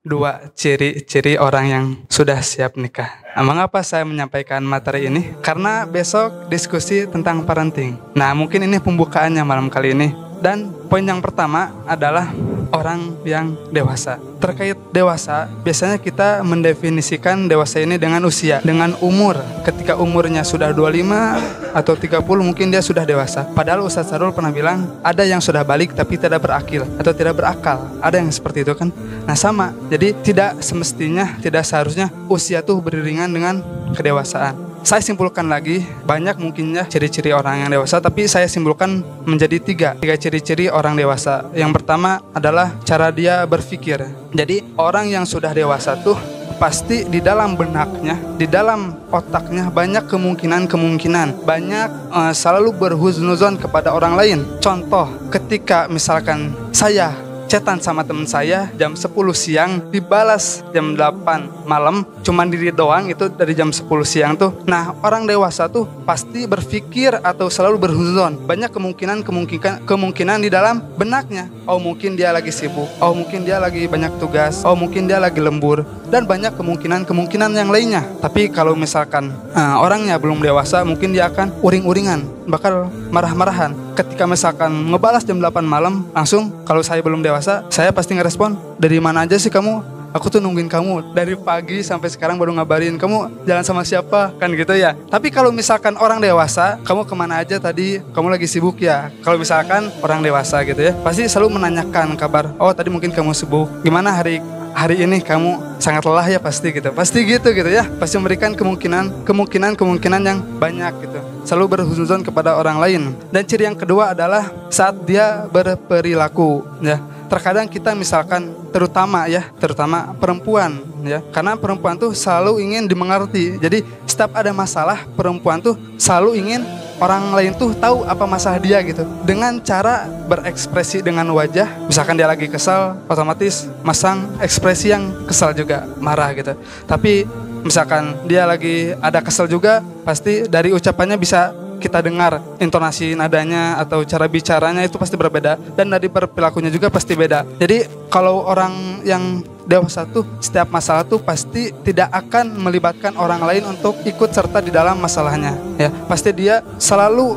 Dua ciri-ciri orang yang sudah siap nikah. Nah, mengapa saya menyampaikan materi ini? Karena besok diskusi tentang parenting. Nah, mungkin ini pembukaannya malam kali ini. Dan poin yang pertama adalah orang yang dewasa. Terkait dewasa, biasanya kita mendefinisikan dewasa ini dengan usia, dengan umur. Ketika umurnya sudah 25 atau 30 mungkin dia sudah dewasa. Padahal Ustaz Sarul pernah bilang, ada yang sudah balik tapi tidak berakil atau tidak berakal. Ada yang seperti itu kan? Nah sama, jadi tidak semestinya, tidak seharusnya usia tuh beriringan dengan kedewasaan. Saya simpulkan lagi, banyak mungkinnya ciri-ciri orang yang dewasa, tapi saya simpulkan menjadi tiga ciri-ciri orang dewasa. Yang pertama adalah cara dia berpikir. Jadi orang yang sudah dewasa tuh pasti di dalam benaknya, di dalam otaknya banyak kemungkinan, banyak selalu berhusnuzon kepada orang lain. Contoh, ketika misalkan saya chatan sama teman saya jam 10 siang dibalas jam 8 malam, cuman diri doang itu dari jam 10 siang tuh. Nah, orang dewasa tuh pasti berpikir atau selalu berhuzon. Banyak kemungkinan di dalam benaknya. Oh, mungkin dia lagi sibuk. Oh, mungkin dia lagi banyak tugas. Oh, mungkin dia lagi lembur. Dan banyak kemungkinan yang lainnya. Tapi kalau misalkan orangnya belum dewasa, mungkin dia akan uring-uringan, bakal marah-marahan. Ketika misalkan ngebalas jam 8 malam, langsung kalau saya belum dewasa, saya pasti ngerespon, dari mana aja sih kamu? Aku tuh nungguin kamu dari pagi sampai sekarang baru ngabarin kamu jalan sama siapa, kan gitu ya. Tapi kalau misalkan orang dewasa, kamu kemana aja tadi? Kamu lagi sibuk ya? Kalau misalkan orang dewasa gitu ya, pasti selalu menanyakan kabar. Oh, tadi mungkin kamu sibuk. Gimana hari ini kamu sangat lelah ya pasti gitu. Pasti gitu ya. Pasti memberikan kemungkinan yang banyak gitu. Selalu berhusnuzon kepada orang lain. Dan ciri yang kedua adalah saat dia berperilaku ya. Terkadang kita misalkan terutama perempuan ya. Karena perempuan tuh selalu ingin dimengerti. Jadi setiap ada masalah, perempuan tuh selalu ingin orang lain tuh tahu apa masalah dia gitu. Dengan cara berekspresi dengan wajah. Misalkan dia lagi kesal, otomatis masang ekspresi yang kesal juga, marah gitu. Tapi misalkan dia lagi ada kesal juga, pasti dari ucapannya bisa kita dengar intonasi nadanya atau cara bicaranya itu pasti berbeda, dan dari perilakunya juga pasti beda. Jadi kalau orang yang dewasa tuh setiap masalah tuh pasti tidak akan melibatkan orang lain untuk ikut serta di dalam masalahnya ya. Pasti dia selalu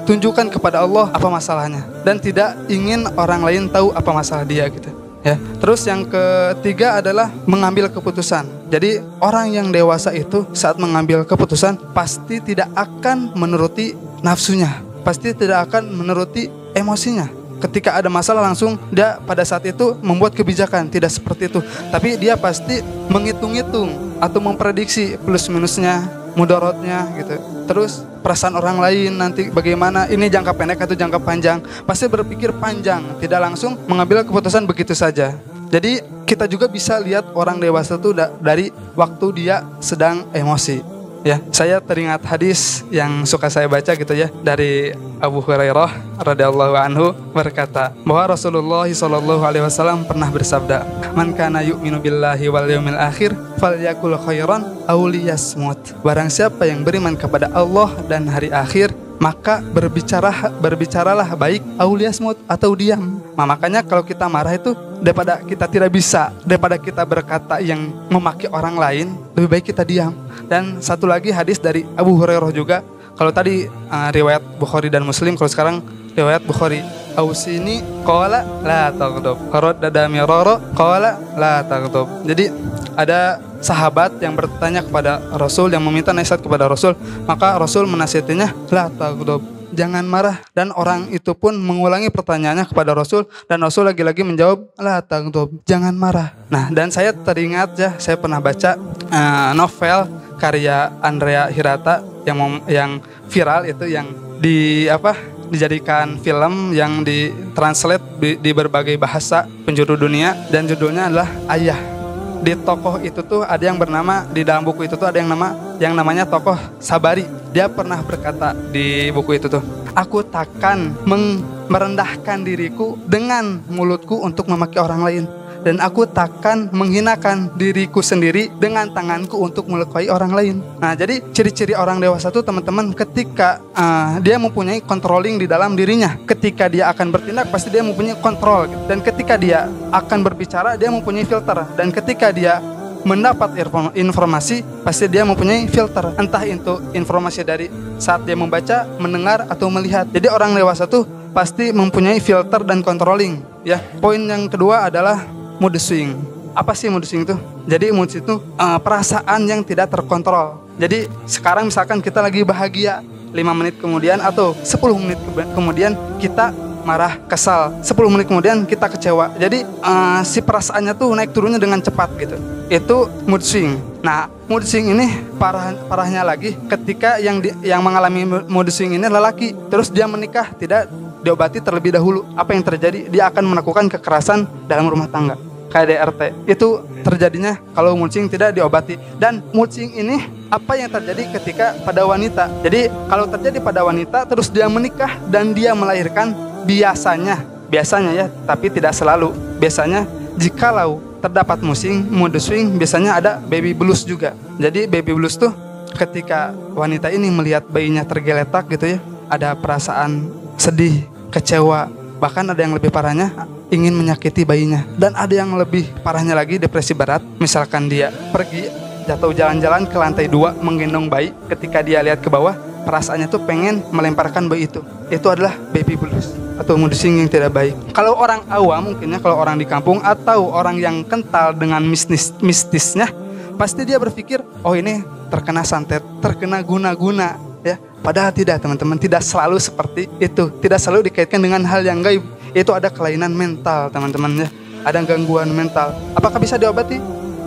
tunjukkan kepada Allah apa masalahnya dan tidak ingin orang lain tahu apa masalah dia gitu ya. Terus yang ketiga adalah mengambil keputusan. Jadi orang yang dewasa itu saat mengambil keputusan pasti tidak akan menuruti nafsunya, pasti tidak akan menuruti emosinya. Ketika ada masalah langsung dia pada saat itu membuat kebijakan, tidak seperti itu. Tapi dia pasti menghitung-hitung atau memprediksi plus minusnya, mudaratnya gitu. Terus perasaan orang lain nanti bagaimana, ini jangka pendek atau jangka panjang. Pasti berpikir panjang, tidak langsung mengambil keputusan begitu saja. Jadi kita juga bisa lihat orang dewasa itu dari waktu dia sedang emosi. Ya, saya teringat hadis yang suka saya baca gitu ya, dari Abu Hurairah radhiyallahu anhu berkata bahwa Rasulullah sallallahu alaihi wasallam pernah bersabda, "Man kana yu'minu billahi wal yawmil akhir falyakul khairan aw liyasmut." Barang siapa yang beriman kepada Allah dan hari akhir, maka berbicaralah baik, auliasmut atau diam. Nah, makanya kalau kita marah itu daripada kita tidak bisa, daripada kita berkata yang memaki orang lain, lebih baik kita diam. Dan satu lagi hadis dari Abu Hurairah juga. Kalau tadi riwayat Bukhari dan Muslim, kalau sekarang riwayat Bukhari. Ausini qala la taghdab. Qaradda mirara qala la taghdab. Jadi ada sahabat yang bertanya kepada Rasul, yang meminta nasihat kepada Rasul, maka Rasul menasihatinya, la taghdab, jangan marah. Dan orang itu pun mengulangi pertanyaannya kepada Rasul, dan Rasul lagi-lagi menjawab, la taghdab, jangan marah. Nah, dan saya teringat ya, saya pernah baca novel karya Andrea Hirata yang viral itu, yang dijadikan film, yang ditranslate di berbagai bahasa penjuru dunia, dan judulnya adalah Ayah. Di tokoh itu tuh ada yang bernama, di dalam buku itu tuh ada yang namanya tokoh Sabari. Dia pernah berkata di buku itu tuh, aku takkan merendahkan diriku dengan mulutku untuk memaki orang lain, dan aku takkan menghinakan diriku sendiri dengan tanganku untuk melukai orang lain. Nah, jadi ciri-ciri orang dewasa itu teman-teman, ketika dia mempunyai controlling di dalam dirinya. Ketika dia akan bertindak pasti dia mempunyai kontrol, dan ketika dia akan berbicara dia mempunyai filter, dan ketika dia mendapat informasi pasti dia mempunyai filter, entah itu informasi dari saat dia membaca, mendengar, atau melihat. Jadi orang dewasa tuh pasti mempunyai filter dan controlling ya. Poin yang kedua adalah mood swing. Apa sih mood swing itu? Jadi mood swing itu perasaan yang tidak terkontrol. Jadi sekarang misalkan kita lagi bahagia, 5 menit kemudian atau 10 menit kemudian kita marah, kesal, 10 menit kemudian kita kecewa. Jadi si perasaannya tuh naik turunnya dengan cepat gitu. Itu mood swing. Nah, mood swing ini parahnya lagi ketika yang mengalami mood swing ini lelaki, terus dia menikah tidak diobati terlebih dahulu. Apa yang terjadi? Dia akan melakukan kekerasan dalam rumah tangga, KDRT. Itu terjadinya kalau mood swing tidak diobati. Dan mood swing ini apa yang terjadi ketika pada wanita? Jadi kalau terjadi pada wanita terus dia menikah dan dia melahirkan, biasanya ya, tapi tidak selalu. Biasanya jikalau terdapat mood swing biasanya ada baby blues juga. Jadi baby blues tuh ketika wanita ini melihat bayinya tergeletak gitu ya, ada perasaan sedih, kecewa, bahkan ada yang lebih parahnya ingin menyakiti bayinya. Dan ada yang lebih parahnya lagi, depresi berat. Misalkan dia pergi jatuh jalan-jalan ke lantai 2 menggendong bayi, ketika dia lihat ke bawah perasaannya tuh pengen melemparkan bayi itu. Itu adalah baby blues atau mood swing yang tidak baik. Kalau orang awam mungkinnya, kalau orang di kampung atau orang yang kental dengan mistisnya, pasti dia berpikir, oh ini terkena santet, terkena guna-guna ya. Padahal tidak teman-teman, tidak selalu seperti itu. Tidak selalu dikaitkan dengan hal yang gaib. Itu ada kelainan mental teman-teman ya. Ada gangguan mental. Apakah bisa diobati?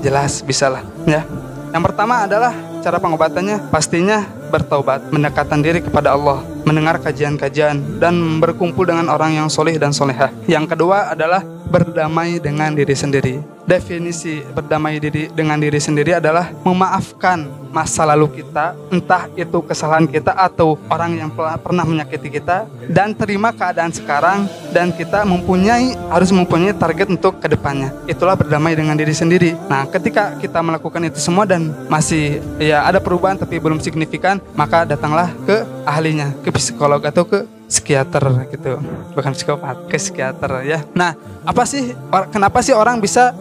Jelas bisalah ya. Yang pertama adalah cara pengobatannya pastinya bertaubat, mendekatkan diri kepada Allah, mendengar kajian-kajian, dan berkumpul dengan orang yang soleh dan solehah. Yang kedua adalah berdamai dengan diri sendiri. Definisi berdamai dengan diri sendiri adalah memaafkan masa lalu kita, entah itu kesalahan kita atau orang yang pernah menyakiti kita, dan terima keadaan sekarang, dan kita harus mempunyai target untuk kedepannya. Itulah berdamai dengan diri sendiri. Nah, ketika kita melakukan itu semua dan masih ya ada perubahan tapi belum signifikan, maka datanglah ke ahlinya, ke psikolog atau ke psikiater gitu, bukan psikopat, ke psikiater ya. Nah, kenapa sih orang bisa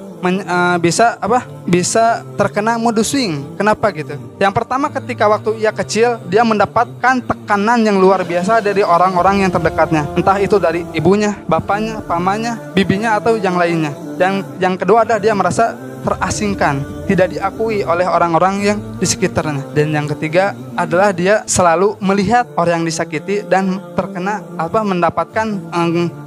terkena mood swing? Kenapa gitu? Yang pertama, ketika waktu ia kecil dia mendapatkan tekanan yang luar biasa dari orang-orang yang terdekatnya, entah itu dari ibunya, bapaknya, pamannya, bibinya, atau yang lainnya. Dan yang kedua adalah dia merasa terasingkan, tidak diakui oleh orang-orang yang di sekitarnya. Dan yang ketiga adalah dia selalu melihat orang yang disakiti dan mendapatkan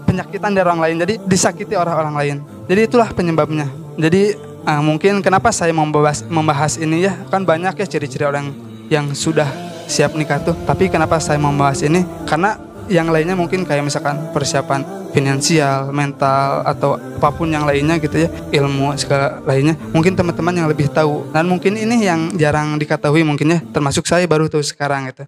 penyakitan dari orang lain, jadi disakiti oleh orang lain. Jadi itulah penyebabnya. Jadi mungkin kenapa saya membahas ini ya, kan banyak ya ciri-ciri orang yang sudah siap nikah tuh. Tapi kenapa saya membahas ini? Karena yang lainnya mungkin kayak misalkan persiapan finansial, mental, atau apapun yang lainnya gitu ya, ilmu segala lainnya, mungkin teman-teman yang lebih tahu. Dan mungkin ini yang jarang diketahui mungkin ya, termasuk saya baru tahu sekarang gitu.